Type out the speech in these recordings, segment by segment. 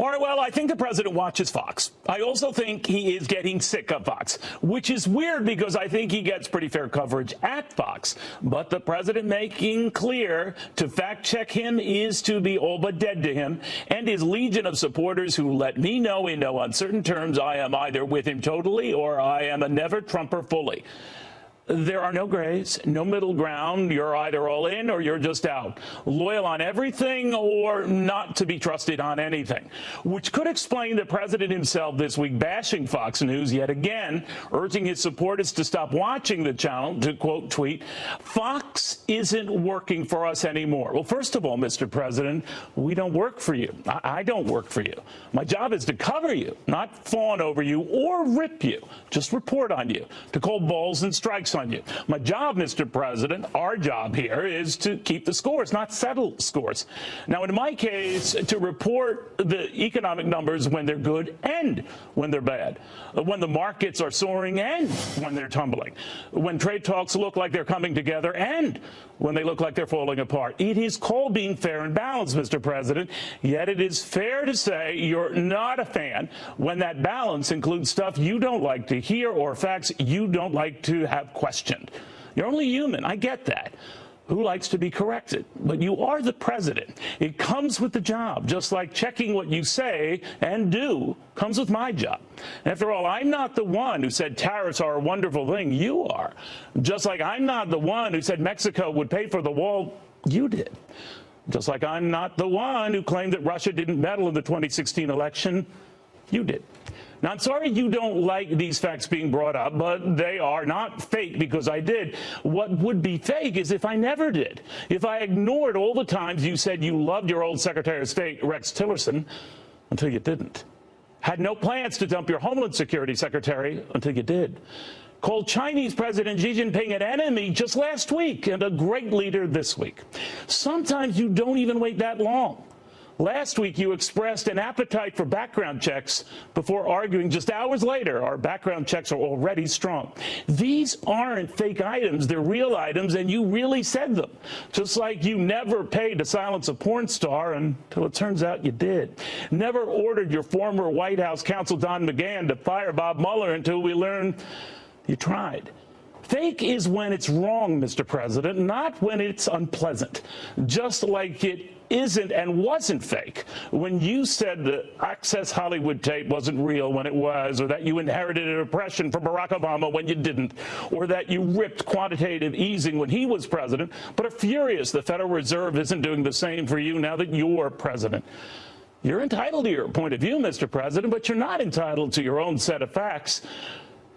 All right, well, I think the president watches Fox. I also think he is getting sick of Fox, which is weird because I think he gets pretty fair coverage at Fox. But the president making clear to fact-check him is to be all but dead to him, and his legion of supporters who let me know in no uncertain terms I am either with him totally or I am a never-Trumper fully. There are no grays, no middle ground. You're either all in or you're just out. Loyal on everything or not to be trusted on anything. Which could explain the president himself this week bashing Fox News yet again, urging his supporters to stop watching the channel, to quote tweet, "Fox isn't working for us anymore." Well, first of all, Mr. President, we don't work for you. I don't work for you. My job is to cover you, not fawn over you or rip you. Just report on you, to call balls and strikes on you. My job, Mr. President, our job here is to keep the scores, not settle scores. Now, in my case, to report the economic numbers when they're good and when they're bad, when the markets are soaring and when they're tumbling, when trade talks look like they're coming together and when they look like they're falling apart. It is called being fair and balanced, Mr. President, yet it is fair to say you're not a fan when that balance includes stuff you don't like to hear or facts you don't like to have questioned. You're only human. I get that. Who likes to be corrected? But you are the president. It comes with the job, just like checking what you say and do comes with my job. After all, I'm not the one who said tariffs are a wonderful thing. You are. Just like I'm not the one who said Mexico would pay for the wall. You did. Just like I'm not the one who claimed that Russia didn't meddle in the 2016 election. You did. Now, I'm sorry you don't like these facts being brought up, but they are not fake because I did. What would be fake is if I never did. If I ignored all the times you said you loved your old Secretary of State, Rex Tillerson, until you didn't. Had no plans to dump your Homeland Security Secretary until you did. Called Chinese President Xi Jinping an enemy just last week and a great leader this week. Sometimes you don't even wait that long. Last week, you expressed an appetite for background checks before arguing just hours later our background checks are already strong. These aren't fake items. They're real items, and you really said them. Just like you never paid to silence a porn star until it turns out you did. Never ordered your former White House counsel Don McGahn to fire Bob Mueller until we learned you tried. Fake is when it's wrong, Mr. President, not when it's unpleasant. Just like it isn't and wasn't fake when you said the Access Hollywood tape wasn't real when it was, or that you inherited an oppression from Barack Obama when you didn't, or that you ripped quantitative easing when he was president, but are furious the Federal Reserve isn't doing the same for you now that you're president. You're entitled to your point of view, Mr. President, but you're not entitled to your own set of facts.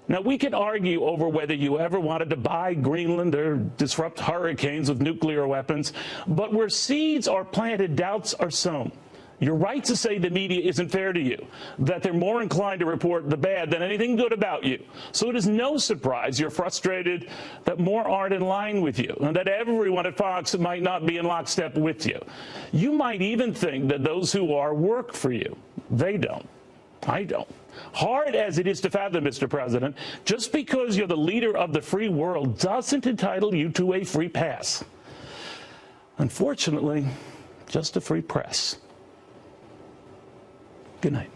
Now, we can argue over whether you ever wanted to buy Greenland or disrupt hurricanes with nuclear weapons, but where seeds are planted, doubts are sown. You're right to say the media isn't fair to you, that they're more inclined to report the bad than anything good about you. So it is no surprise you're frustrated that more aren't in line with you, and that everyone at Fox might not be in lockstep with you. You might even think that those who are work for you. They don't. I don't. Hard as it is to fathom, Mr. President, just because you're the leader of the free world doesn't entitle you to a free pass. Unfortunately, just a free press. Good night.